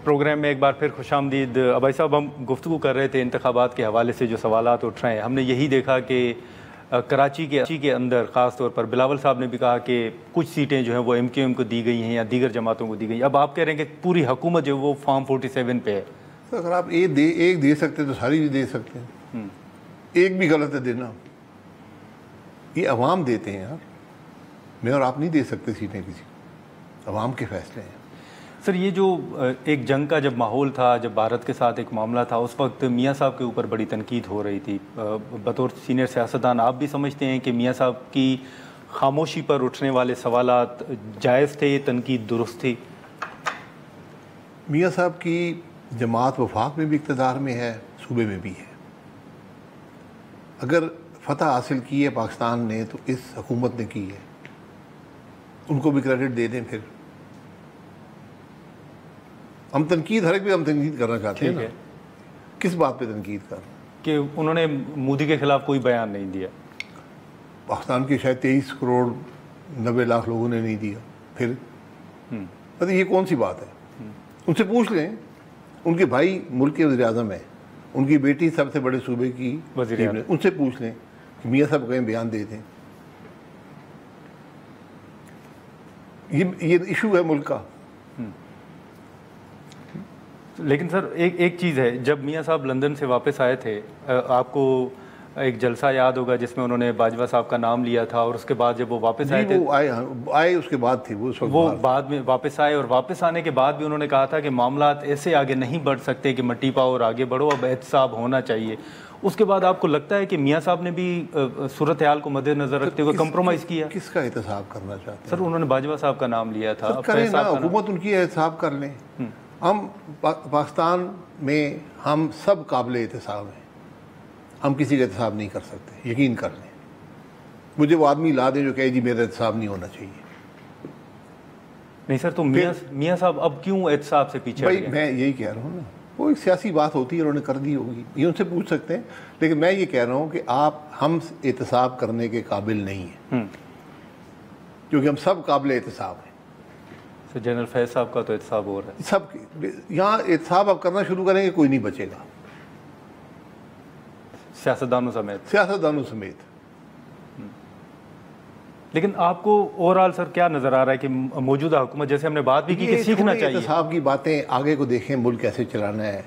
Programme میں ایک بار پھر خوش آمدید۔ ابائی صاحب، ہم گفتگو کر رہے تھے انتخابات کے حوالے سے جو سوالات اٹھ رہے ہیں، ہم نے یہی دیکھا کہ کراچی کے اندر خاص طور پر بلاول صاحب نے بھی کہا کہ کچھ سیٹیں جو ہیں وہ ایم کیو ایم کو دی گئی ہیں یا دیگر جماعتوں کو دی گئی۔ اب آپ کہہ رہے ہیں کہ پوری حکومت جو وہ فارم 47 پہ ہے۔ تو اگر آپ ایک دے سکتے تو ساری بھی دے سکتے ہیں، ایک بھی غلط ہے دینا، یہ عوام دیتے ہیں یار، میں اور آپ نہیں دے سکتے سیٹیں کسی کو، عوام کے فیصلے ہیں۔ سر، یہ جو ایک جنگ کا جب ماحول تھا، جب بھارت کے ساتھ ایک معاملہ تھا، اس وقت میاں صاحب کے اوپر بڑی تنقید ہو رہی تھی۔ بطور سینئر سیاستدان آپ بھی سمجھتے ہیں کہ میاں صاحب کی خاموشی پر اٹھنے والے سوالات جائز تھے، یہ تنقید درست تھی؟ میاں صاحب کی جماعت وفاق میں بھی اقتدار میں ہے، صوبے میں بھی ہے۔ اگر فتح حاصل کی ہے پاکستان نے تو اس حکومت نے کی ہے، ان کو بھی کریڈٹ دے دیں۔ پھر ہم تنقید، ہر ایک پہ ہم تنقید کرنا چاہتے ہیں نا۔ کس بات پہ تنقید کر رہے ہیں؟ کہ انہوں نے مودی کے خلاف کوئی بیان نہیں دیا۔ پاکستان کے شاید 23 کروڑ 90 لاکھ لوگوں نے نہیں دیا، پھر پتہ یہ کون سی بات ہے؟ ان سے پوچھ لیں، ان کے بھائی ملک کے وزیر اعظم ہیں، ان کی بیٹی سب سے بڑے صوبے کی وزیر اعظم، ان سے پوچھ لیں کہ میاں صاحب کہیں بیان دے دیں۔ یہ ایشو ہے ملک کا۔ لیکن سر ایک چیز ہے، جب میاں صاحب لندن سے واپس آئے تھے، آپ کو ایک جلسہ یاد ہوگا جس میں انہوں نے باجوہ صاحب کا نام لیا تھا، اور اس کے بعد جب وہ واپس آئے تھے، وہ آئے اس کے بعد تھی، وہ بعد میں واپس آئے، اور واپس آنے کے بعد بھی انہوں نے کہا تھا کہ معاملات ایسے آگے نہیں بڑھ سکتے کہ مٹی پاؤ اور آگے بڑھو، اب احتساب ہونا چاہیے۔ اس کے بعد آپ کو لگتا ہے کہ میاں صاحب نے بھی صورتحال کو مد نظر رکھتے ہوئے کمپرومائز کیا؟ کس کا احتساب کرنا چاہتے ہیں؟ سر انہوں نے باجوہ صاحب کا نام لیا تھا۔ کریں نا، حکومت ان کی احتساب کر لیں۔ ہم پاکستان میں ہم سب قابل احتساب ہیں، ہم کسی کا احتساب نہیں کر سکتے، یقین کر لیں۔ مجھے وہ آدمی لا دیں جو کہے جی میرا احتساب نہیں ہونا چاہیے۔ نہیں سر، تو میاں صاحب اب کیوں احتساب سے پیچھے بھائی میں یہی کہہ رہا ہوں نا، وہ ایک سیاسی بات ہوتی ہے، انہوں نے کر دی ہوگی، یہ ان سے پوچھ سکتے ہیں۔ لیکن میں یہ کہہ رہا ہوں کہ ہم احتساب کرنے کے قابل نہیں ہیں، کیونکہ ہم سب قابل احتساب ہیں۔ جنرل فیض صاحب کا تو احتساب ہو رہا ہے سب یہاں احتساب اب کرنا شروع کریں گے، کوئی نہیں بچے گا، سیاستدانوں سمیت۔ لیکن آپ کو اوورآل سر کیا نظر آ رہا ہے کہ موجودہ حکومت، جیسے ہم نے بات بھی کی کہ سیکھنا چاہیے احتساب کی باتیں، آگے کو دیکھیں، ملک کیسے چلانا ہے،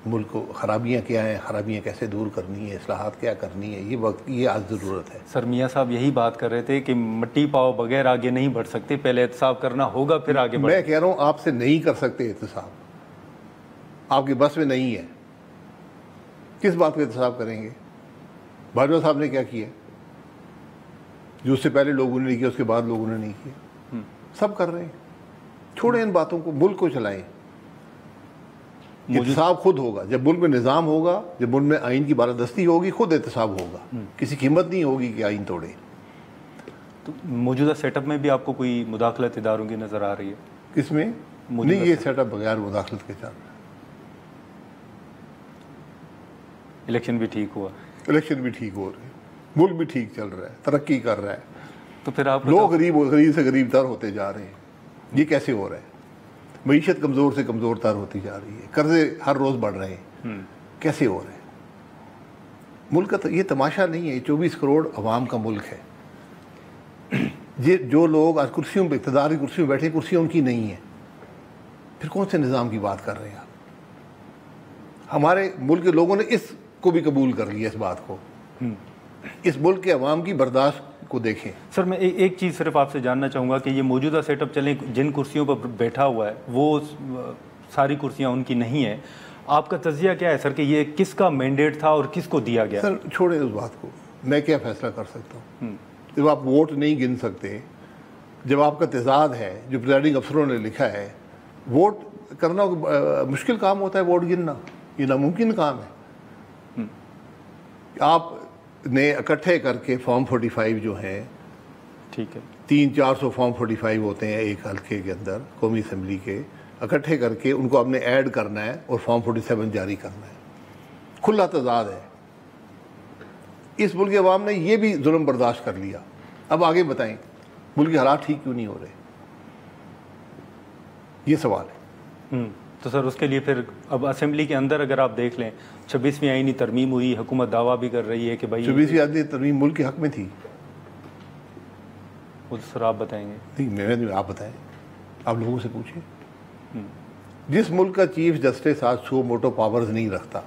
ملک کو خرابیاں کیا ہیں، خرابیاں کیسے دور کرنی ہے، اصلاحات کیا کرنی ہے، یہ وقت یہ آج ضرورت ہے۔ سر میاں صاحب یہی بات کر رہے تھے کہ مٹی پاؤ بغیر آگے نہیں بڑھ سکتے، پہلے احتساب کرنا ہوگا پھر آگے بڑھ۔ میں کہہ رہا ہوں آپ سے نہیں کر سکتے احتساب، آپ کی بس میں نہیں ہے۔ کس بات کا احتساب کریں گے؟ باجوہ صاحب نے کیا کیا؟ جو اس سے پہلے لوگوں نے نہیں کیا، اس کے بعد لوگوں نے نہیں کیا، سب کر رہے ہیں۔ چھوڑیں ان باتوں کو، ملک کو چلائیں۔ احتساب خود ہوگا جب ملک میں نظام ہوگا، جب ملک میں آئین کی بالادستی ہوگی، خود احتساب ہوگا، کسی کی ہمت نہیں ہوگی کہ آئین توڑے۔ تو موجودہ سیٹ اپ میں بھی آپ کو کوئی مداخلت اداروں کی نظر آ رہی ہے؟ کس میں؟ نہیں، یہ سیٹ اپ بغیر مداخلت کے چل رہا ہے۔ الیکشن بھی ٹھیک ہوا، الیکشن بھی ٹھیک ہو رہے ہیں، ملک بھی ٹھیک چل رہا ہے، ترقی کر رہا ہے، تو پھر آپ لوگ غریب سے غریب تر ہوتے جا رہے ہیں۔ یہ کیسے ہو رہا ہے؟ معیشت کمزور سے کمزور تر ہوتی جا رہی ہے، قرضے ہر روز بڑھ رہے ہیں، کیسے ہو رہے ہیں؟ ملک کا یہ تماشا نہیں ہے، یہ 24 کروڑ عوام کا ملک ہے۔ یہ جو لوگ آج کرسیوں پہ، اقتدار کی کرسیوں بیٹھے، کرسیوں ان کی نہیں ہیں، پھر کون سے نظام کی بات کر رہے ہیں آپ؟ ہمارے ملک کے لوگوں نے اس کو بھی قبول کر لیا، اس بات کو۔ اس ملک کے عوام کی برداشت کو دیکھیں۔ سر میں ایک چیز صرف آپ سے جاننا چاہوں گا کہ یہ موجودہ سیٹ اپ چلیں، جن کرسیوں پر بیٹھا ہوا ہے وہ ساری کرسیاں ان کی نہیں ہیں، آپ کا تجزیہ کیا ہے سر کہ یہ کس کا مینڈیٹ تھا اور کس کو دیا گیا؟ سر چھوڑیں اس بات کو، میں کیا فیصلہ کر سکتا ہوں؟ جب آپ ووٹ نہیں گن سکتے، جب آپ کا تضاد ہے، جو پریزائڈنگ افسروں نے لکھا ہے، ووٹ کرنا مشکل کام ہوتا ہے، ووٹ گننا یہ ناممکن کام ہے۔ آپ نے اکٹھے کر کے فارم 45 جو ہیں، ٹھیک ہے، 300-400 فارم 45 ہوتے ہیں ایک حلقے کے اندر، قومی اسمبلی کے، اکٹھے کر کے ان کو آپ نے ایڈ کرنا ہے اور فارم 47 جاری کرنا ہے۔ کھلا تضاد ہے۔ اس ملک کے عوام نے یہ بھی ظلم برداشت کر لیا۔ اب آگے بتائیں ملک کے حالات ٹھیک کیوں نہیں ہو رہے؟ یہ سوال ہے۔ تو سر اس کے لیے پھر اب اسمبلی کے اندر اگر آپ دیکھ لیں 26ویں آئینی ترمیم ہوئی، حکومت دعویٰ بھی کر رہی ہے کہ بھائی 26ویں آئینی ترمیم ملک کے حق میں تھی. وہ سر آپ بتائیں گے. نہیں، آپ بتائیں، آپ لوگوں سے پوچھیں. جس ملک کا چیف جسٹس آج سو موٹو پاورز نہیں رکھتا،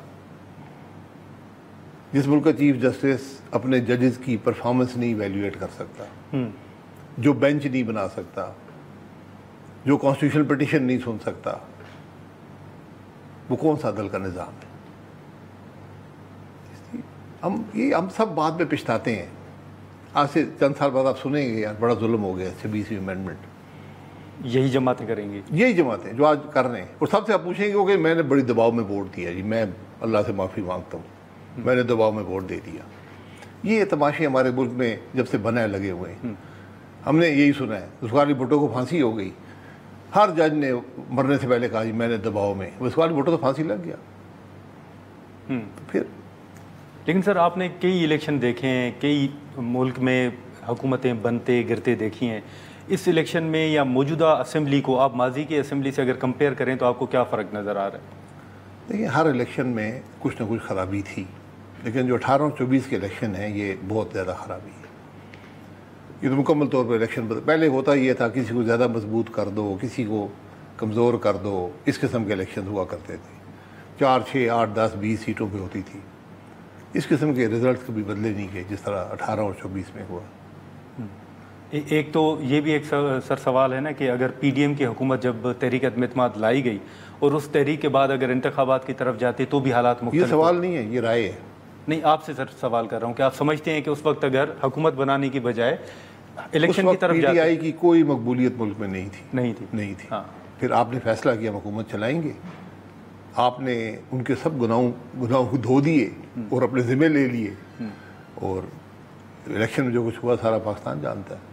جس ملک کا چیف جسٹس اپنے ججز کی پرفارمنس نہیں ایویلویٹ کر سکتا، جو بینچ نہیں بنا سکتا، جو کانسٹیٹیوشنل پٹیشن نہیں سن سکتا، وہ کون سا عدل کا نظام ہے؟ ہم سب بعد میں پچھتاتے ہیں. آج سے چند سال بعد آپ سنیں گے یار بڑا ظلم ہو گیا 26ویں امینڈمنٹ. یہی جماعتیں کریں گی، یہی جماعتیں جو آج کر رہے ہیں. اور سب سے آپ پوچھیں گے کہ میں نے بڑی دباؤ میں ووٹ دیا. جی میں اللہ سے معافی مانگتا ہوں، میں نے دباؤ میں ووٹ دے دیا. یہ تماشے ہمارے ملک میں جب سے بنائے لگے ہوئے ہیں. ہم نے یہی سنا ہے ذوالفقار بھٹو کو پھانسی ہو گئی، ہر جج نے مرنے سے پہلے کہا جی میں نے دباؤ میں. ذوالفقار بھٹو تو پھانسی لگ گیا. پھر لیکن سر آپ نے کئی الیکشن دیکھے ہیں، کئی ملک میں حکومتیں بنتے گرتے دیکھی ہیں. اس الیکشن میں یا موجودہ اسمبلی کو آپ ماضی کی اسمبلی سے اگر کمپیئر کریں تو آپ کو کیا فرق نظر آ رہا ہے؟ دیکھیے ہر الیکشن میں کچھ نہ کچھ خرابی تھی، لیکن جو 18 اور 24 کے الیکشن ہیں یہ بہت زیادہ خرابی ہے. یہ تو مکمل طور پر الیکشن پہلے ہوتا یہ تھا کسی کو زیادہ مضبوط کر دو، کسی کو کمزور کر دو، اس قسم کے الیکشن ہوا کرتے تھے. 4 6 8 10 20 سیٹوں پہ ہوتی تھی. اس قسم کے رزلٹس کبھی بدلے نہیں گئے جس طرح 18 اور 24 میں ہوا. ایک تو یہ بھی ایک سر سوال ہے نا کہ اگر پی ڈی ایم کی حکومت جب تحریک عدم اعتماد لائی گئی اور اس تحریک کے بعد اگر انتخابات کی طرف جاتے تو بھی حالات مختلف. یہ سوال نہیں ہے، یہ رائے ہے. نہیں، آپ سے سر سوال کر رہا ہوں کہ آپ سمجھتے ہیں کہ اس وقت اگر حکومت بنانے کی بجائے الیکشن کی طرف پی ٹی آئی کی کوئی مقبولیت ملک میں نہیں تھی. نہیں تھی. پھر آپ نے فیصلہ کیا ہم حکومت چلائیں گے. آپ نے ان کے سب گناہوں کو دھو دیے اور اپنے ذمہ لے لیے، اور الیکشن میں جو کچھ ہوا سارا پاکستان جانتا ہے.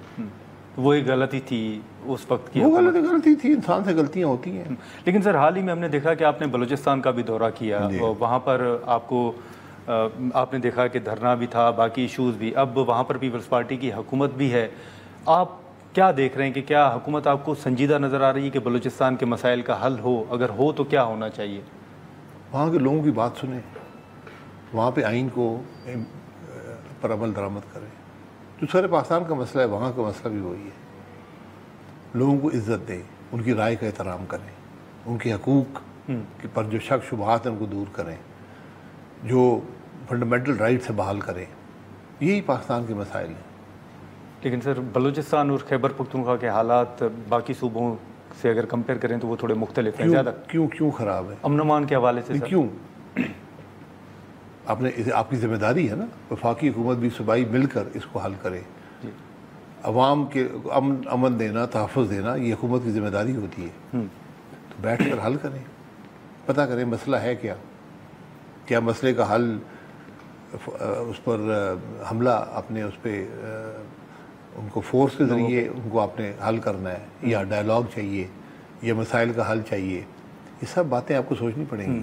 وہ ایک غلطی تھی اس وقت کی. وہ غلطی تھی، انسان سے غلطیاں ہوتی ہیں. لیکن سر حال ہی میں ہم نے دیکھا کہ آپ نے بلوچستان کا بھی دورہ کیا، اور وہاں پر آپ نے دیکھا کہ دھرنا بھی تھا، باقی ایشوز بھی. اب وہاں پر پیپلز پارٹی کی حکومت بھی ہے. آپ کیا دیکھ رہے ہیں کہ کیا حکومت آپ کو سنجیدہ نظر آ رہی ہے کہ بلوچستان کے مسائل کا حل ہو؟ اگر ہو تو کیا ہونا چاہیے؟ وہاں کے لوگوں کی بات سنیں، وہاں پہ آئین کو پر عمل درآمد کریں. جو سارے پاکستان کا مسئلہ ہے وہاں کا مسئلہ بھی وہی ہے. لوگوں کو عزت دیں، ان کی رائے کا احترام کریں، ان کے حقوق پر جو شک شبہات ہیں ان کو دور کریں، جو فنڈامنٹل رائٹ سے بحال کریں. یہی پاکستان کے مسائل ہیں. لیکن سر بلوچستان اور خیبر پختونخوا کے حالات باقی صوبوں سے اگر کمپیئر کریں تو وہ تھوڑے مختلف ہیں. زیادہ کیوں خراب ہے؟ امن و امان کے حوالے سے کیوں؟ آپ کی ذمہ داری ہے نا، وفاقی حکومت بھی صوبائی مل کر اس کو حل کرے. عوام کے امن دینا، تحفظ دینا یہ حکومت کی ذمہ داری ہوتی ہے. تو بیٹھ کر حل کریں، پتہ کریں مسئلہ ہے کیا مسئلے کا حل اس پر حملہ اپنے اس پہ ان کو فورس کے ذریعے ان کو آپ نے حل کرنا ہے، یا ڈائلاگ چاہیے، یا مسائل کا حل چاہیے. یہ سب باتیں آپ کو سوچنی پڑیں گی.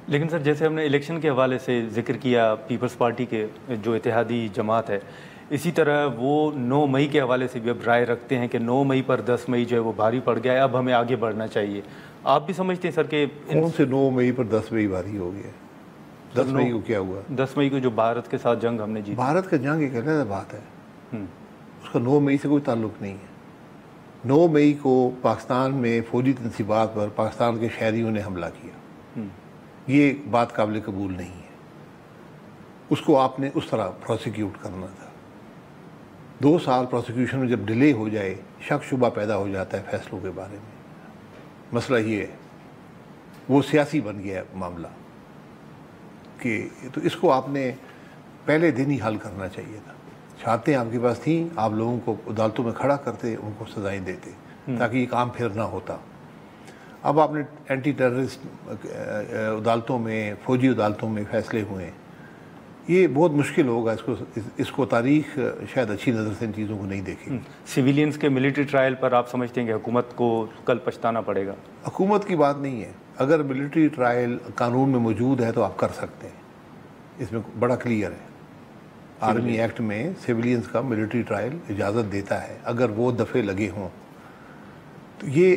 لیکن سر جیسے ہم نے الیکشن کے حوالے سے ذکر کیا پیپلز پارٹی کے جو اتحادی جماعت ہے، اسی طرح وہ 9 مئی کے حوالے سے بھی اب رائے رکھتے ہیں کہ 9 مئی پر 10 مئی جو ہے وہ بھاری پڑ گیا ہے، اب ہمیں آگے بڑھنا چاہیے. آپ بھی سمجھتے ہیں سر کہ کون سے 9 مئی پر 10 مئی بھاری ہو گیا؟ 10 مئی کو کیا ہوا؟ 10 مئی کو جو بھارت کے ساتھ جنگ ہم نے جیتی. بھارت کا جنگ ایک علیحدہ بات ہے، اس کا 9 مئی سے کوئی تعلق نہیں ہے. 9 مئی کو پاکستان میں فوجی تنصیبات پر پاکستان کے شہریوں نے حملہ کیا. یہ بات قابل قبول نہیں ہے. اس کو آپ نے اس طرح پروسیکیوٹ کرنا تھا. 2 سال پروسیکیوشن میں جب ڈیلے ہو جائے، شک شبہ پیدا ہو جاتا ہے فیصلوں کے بارے میں. مسئلہ یہ ہے وہ سیاسی بن گیا معاملہ کہ تو اس کو آپ نے پہلے دن ہی حل کرنا چاہیے تھا. شہادتیں آپ کے پاس تھیں، آپ لوگوں کو عدالتوں میں کھڑا کرتے، ان کو سزائیں دیتے تاکہ یہ کام پھر نہ ہوتا. اب آپ نے اینٹی ٹیررسٹ عدالتوں میں، فوجی عدالتوں میں فیصلے ہوئے. یہ بہت مشکل ہوگا، اس کو تاریخ شاید اچھی نظر سے ان چیزوں کو نہیں دیکھے. سویلینز کے ملٹری ٹرائل پر آپ سمجھتے ہیں کہ حکومت کو کل پچھتانا پڑے گا؟ حکومت کی بات نہیں ہے. اگر ملٹری ٹرائل قانون میں موجود ہے تو آپ کر سکتے ہیں. اس میں بڑا کلیئر ہے، آرمی ایکٹ میں سویلینز کا ملٹری ٹرائل اجازت دیتا ہے اگر وہ دفعے لگے ہوں. تو یہ